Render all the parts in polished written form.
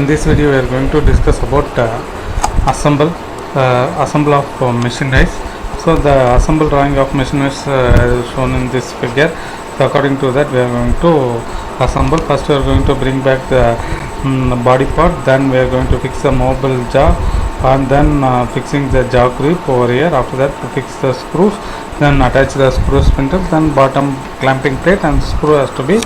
In this video we are going to discuss about assemble of machineries. So the assemble drawing of machineries is shown in this figure. So according to that we are going to assemble. First we are going to bring back the body part, then we are going to fix the mobile jaw, and then fixing the jaw grip over here. After that to fix the screws, then attach the screw spindle, then bottom clamping plate and screw has to be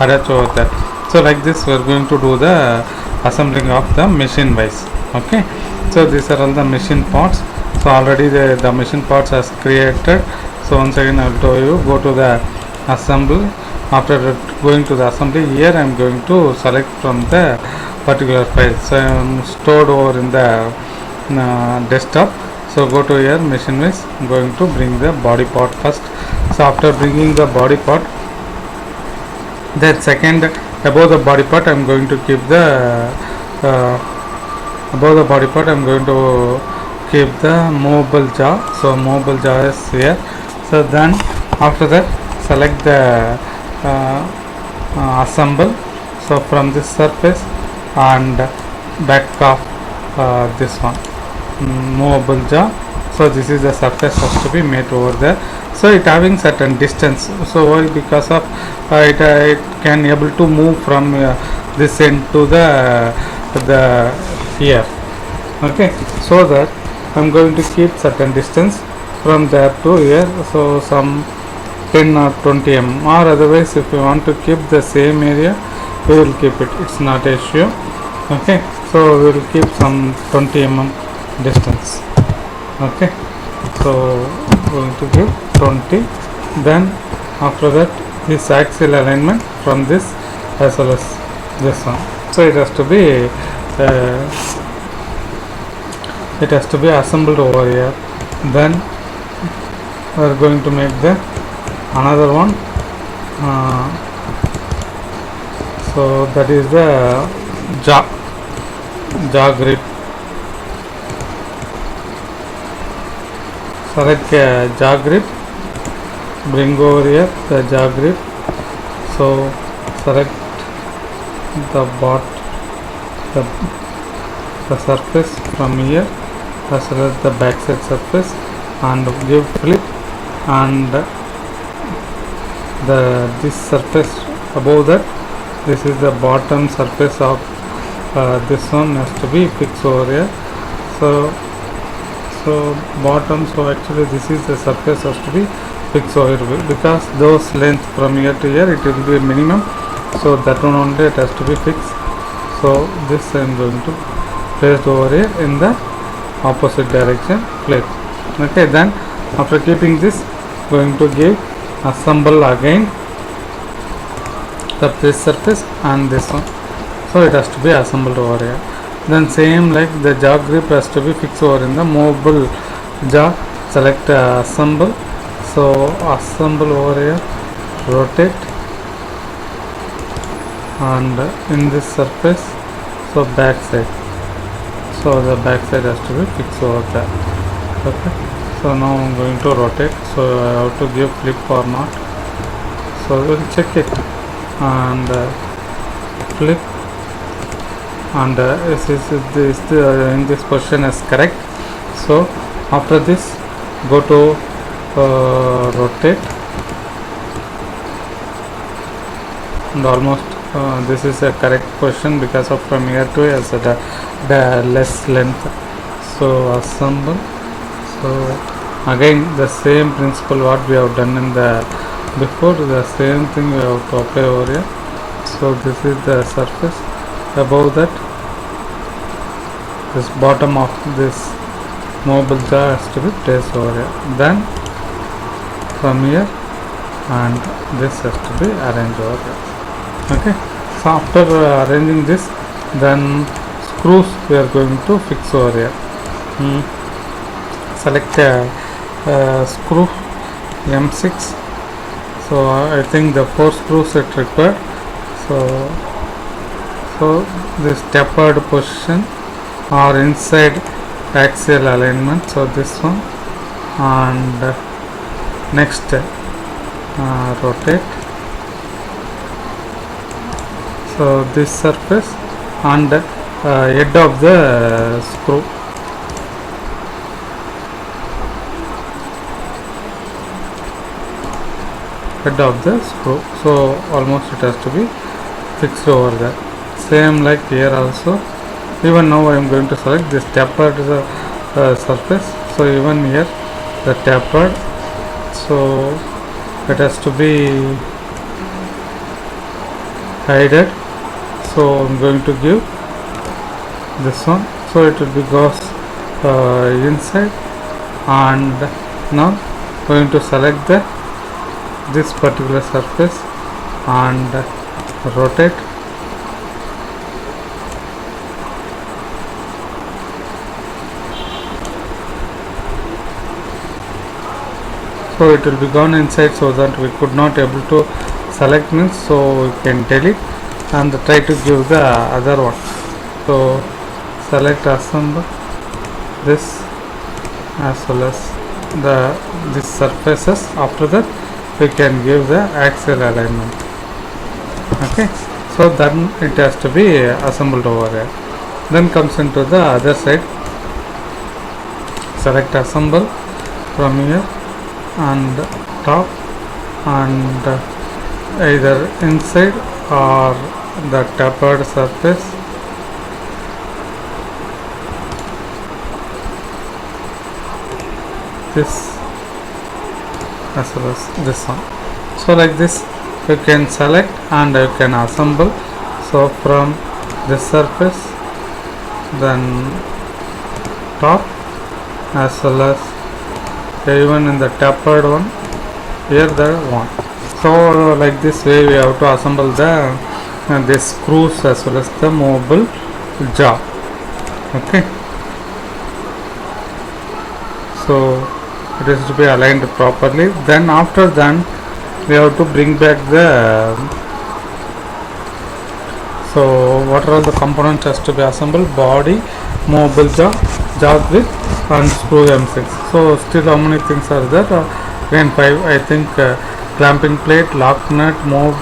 attached over there. So like this we are going to do the assembling of the machine wise. Okay, so these are all the machine parts. So already the machine parts has created. So once again I will tell you, go to the assemble. After going to the assembly, here I am going to select from the particular file. So I am stored over in the desktop. So go to here machine wise, I am going to bring the body part first. So after bringing the body part, then second above the body part I am going to keep the above the body part I am going to keep the mobile jaw. So mobile jaw is here. So then after that select the assemble. So from this surface and back of this one mobile jaw. So this is the surface has to be made over there. So it having certain distance. So why? Because of it can able to move from this end to the here. Okay, so that I'm going to keep certain distance from there to here. So some 10 or 20 mm, or otherwise if you want to keep the same area we will keep it, it's not an issue. Okay, so we will keep some 20 mm distance. Okay, so going to give 20. Then after that this axial alignment from this as well as this one. So it has to be assembled over here. Then we are going to make the another one. So that is the jaw grip. Select jaw grip, bring over here the jaw grip. So select the the surface from here as well as the backside surface and give flip, and this surface above that, this is the bottom surface of this one has to be fixed over here. So bottom, so actually this is the surface has to be fixed over here, because those length from here to here it will be minimum, so that one only it has to be fixed. So this I am going to place over here in the opposite direction plate. Okay, then after keeping this going to give assemble again of this surface and this one. So it has to be assembled over here. Then same like the jaw grip has to be fixed over in the mobile jaw. Select assemble. So assemble over here, rotate, and in this surface, so back side. So the back side has to be fixed over there. Okay. So now I'm going to rotate. So I have to give flip or not. So we'll check it and flip. And in this position is correct. So after this go to rotate, and almost this is a correct position because of from here to here the less length. So assemble. So again the same principle what we have done in the before, the same thing we have to apply over here. So this is the surface. Above that, this bottom of this mobile jaw has to be placed over here. Then from here and this has to be arranged over here. Okay, so after arranging this, then screws we are going to fix over here. Select screw M6. So I think the 4 screws it required. So this tapered position or inside axial alignment. So this one, and next rotate. So this surface and head of the screw. Head of the screw. So almost it has to be fixed over there. Same like here also. Even now I am going to select this tapered surface. So even here the tapered. So it has to be hidden. So I'm going to give this one. So it will be goes inside, and now going to select this particular surface and rotate. So it will be gone inside, so that we could not able to select means, so we can delete and try to give the other one. So select assemble this as well as this surfaces. After that we can give the axial alignment. Okay, so then it has to be assembled over here. Then comes into the other side. Select assemble from here and top, and either inside or the tapered surface. This as well as this one. So like this you can select and you can assemble. So from this surface, then top, as well as even in the tapered one, here the one. So like this way we have to assemble the this screws as well as the movable jaw. Okay, so it is to be aligned properly. Then after that we have to bring back the so what are all the components has to be assembled: body, movable jaw, jaw grip and screw M6. So still how many things are there? Again 5 I think. Clamping plate, lock nut, move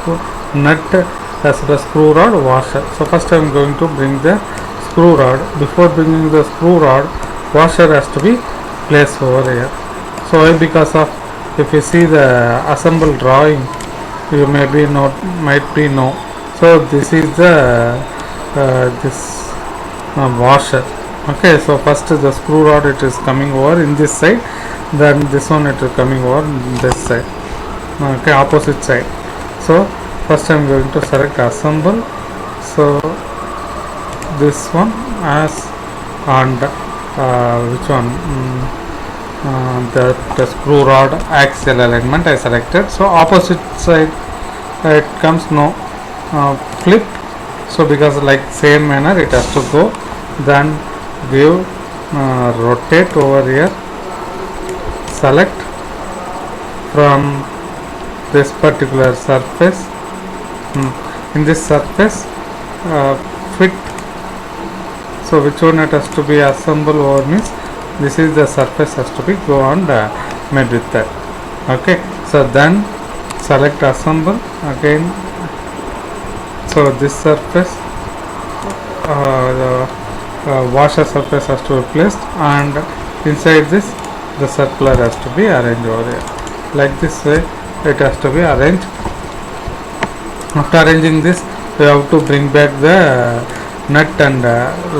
nut, as well as screw rod, washer. So first I am going to bring the screw rod. Before bringing the screw rod, washer has to be placed over here. So why? Because of, if you see the assembled drawing, you might be know. So this is the this washer. Okay, so first the screw rod it is coming over in this side, then this one it is coming over this side. Okay, opposite side. So first I am going to select assemble. So this one as, and which one, the screw rod axial alignment I selected. So opposite side it comes flip. So because like same manner it has to go. Then give rotate over here, select from this particular surface. In this surface fit. So which one it has to be assembled over means this is the surface has to be go and made with that. Okay, so then select assemble again. So this surface the washer surface has to be placed, and inside this the circular has to be arranged over here. Like this way it has to be arranged. After arranging this, we have to bring back the nut and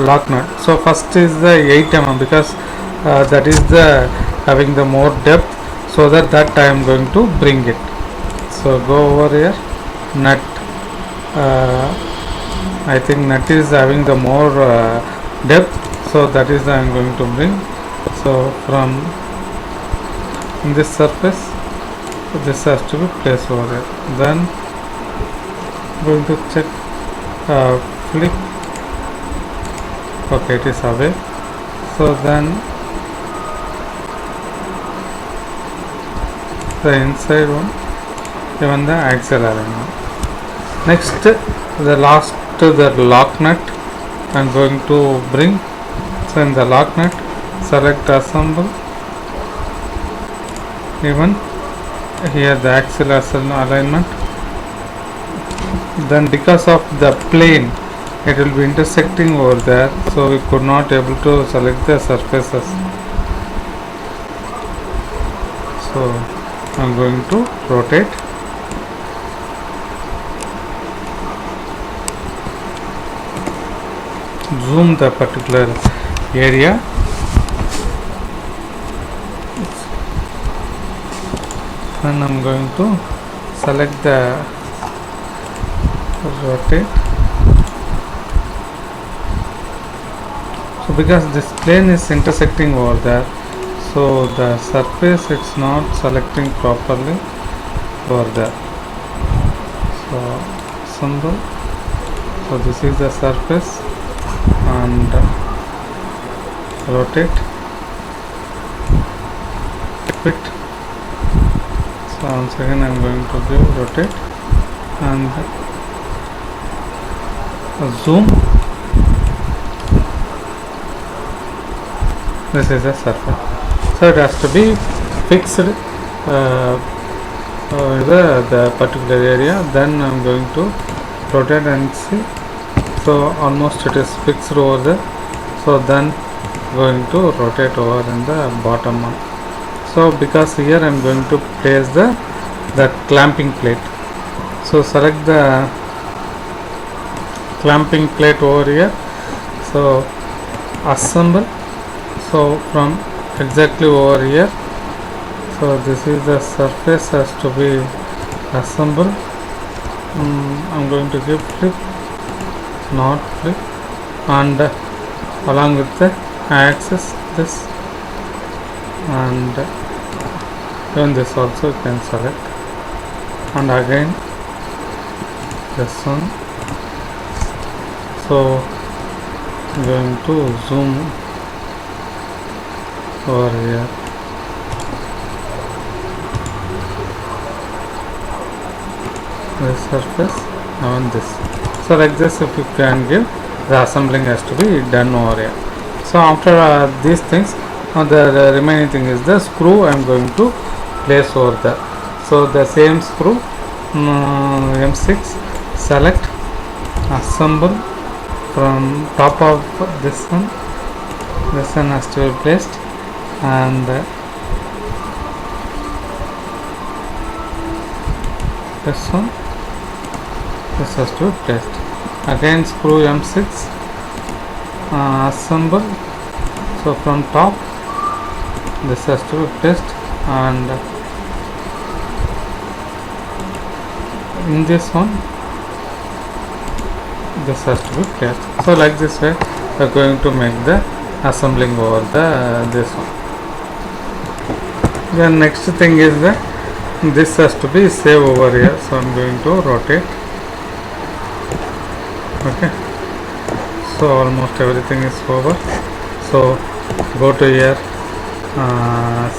lock nut. So first is the 8 mm because that is the having the more depth, so that I am going to bring it. So go over here, nut. I think nut is having the more depth, so that is I am going to bring. So from this surface, this has to be placed over there. Then going to check flip. Okay, it is away. So then the inside one, even the axial alignment. Next, the last, the lock nut I am going to bring. So in the lock nut, select assemble. Even here the axial alignment. Then because of the plane it will be intersecting over there, so we could not able to select the surfaces. So I'm going to rotate, zoom the particular area, and I'm going to select the rotate. So because this plane is intersecting over there, so the surface it's not selecting properly over there. So symbol, so this is the surface, and rotate, fit. So once again I'm going to give rotate and zoom. This is the surface, so it has to be fixed the particular area. Then I'm going to rotate and see, so almost it is fixed over there. So then going to rotate over in the bottom one. So because here I'm going to place the clamping plate, so select the clamping plate over here. So assemble, so from exactly over here, so this is the surface has to be assembled. I'm going to give flip, not flip, and along with the axis this, and even this also you can select, and again this one. So I'm going to zoom over here, this surface and this. So like this, if you can give, the assembling has to be done over here. So after these things, the remaining thing is the screw I'm going to place over there. So the same screw, M6, select, assemble from top of this one has to be placed, and this one, this has to be placed. Again screw M6, assemble, so from top this has to be placed, and in this one this has to be placed. So like this way we are going to make the assembling over the this one. The next thing is that this has to be saved over here, so I'm going to rotate. Okay, so almost everything is over. So go to here,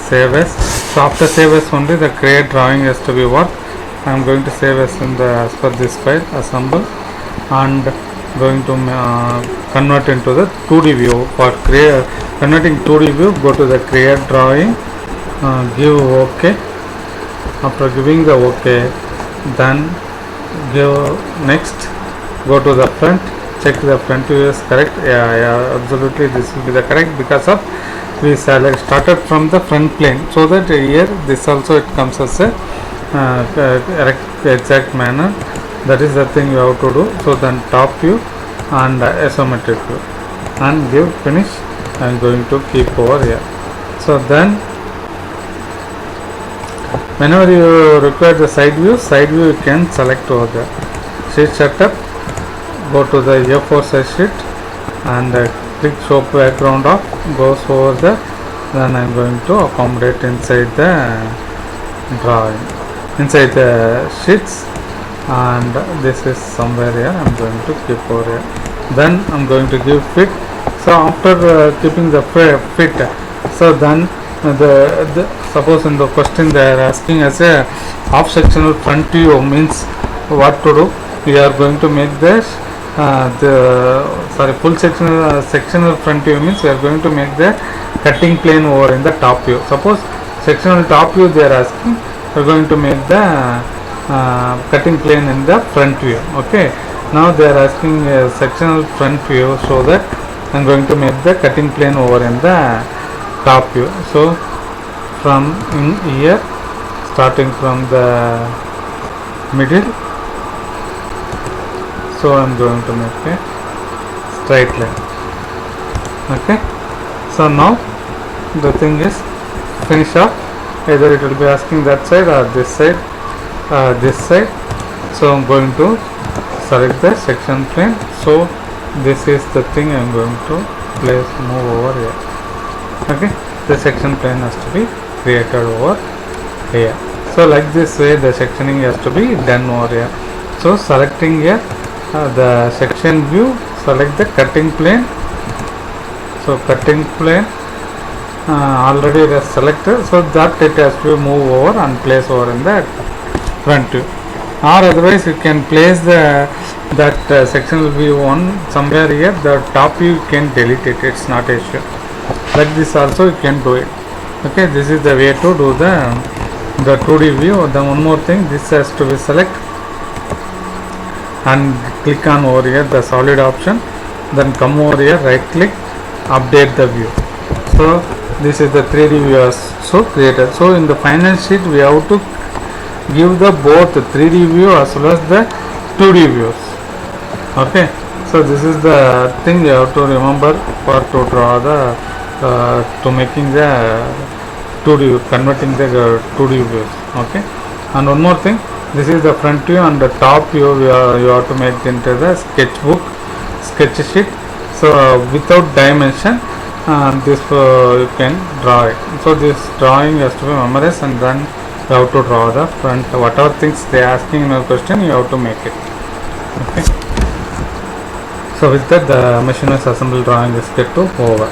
save as. So after save as only the create drawing has to be worked. I am going to save as in the as per this file, assemble, and going to convert into the 2D view. For converting 2D view, go to the create drawing, give OK. After giving the OK, then give next, go to the front, check the front view is correct. Yeah, absolutely this will be the correct, because of we started from the front plane, so that here this also it comes as a exact manner. That is the thing you have to do. So then top view and isometric view, and give finish. I am going to keep over here. So then whenever you require the side view you can select over there. Sheet setup, go to the A4 size sheet and click show background off, goes over there. Then I am going to accommodate inside the drawing, inside the sheets, and this is somewhere here. I am going to keep over here. Then I am going to give fit. So after keeping the fit, so then the suppose in the question they are asking as a half sectional front view means what to do. We are going to make this full sectional front view means we are going to make the cutting plane over in the top view. Suppose sectional top view they are asking, we are going to make the cutting plane in the front view. Okay, Now they are asking a sectional front view, so that I'm going to make the cutting plane over in the top view. So from in here, starting from the middle, so I'm going to make a straight line. Okay, so now the thing is finish off. Either it will be asking that side or this side, this side. So I'm going to select the section plane. So this is the thing I'm going to place, move over here. Okay, the section plane has to be created over here. So like this way the sectioning has to be done over here. So selecting here the section view, select the cutting plane. So cutting plane already it is selected, so that it has to move over and place over in the front view. Or otherwise you can place the that sectional view on somewhere here, the top view you can delete it, it's not an issue. Like this also you can do it. Okay, this is the way to do the 2D view. Then one more thing, this has to be select and click on over here the solid option, then come over here, right click, update the view. So this is the 3D view as so created. So in the final sheet we have to give the both 3D view as well as the 2D views. Okay, so this is the thing you have to remember for to draw the to making the 2D, converting the 2D views. Okay, and one more thing, this is the front view and the top view you have to make into the sketchbook sketch sheet. So without dimension, this you can draw it. So this drawing has to be memorized, and then you have to draw the front, whatever things they are asking in a question you have to make it. Okay, so with that the machine is assembled drawing is get to over.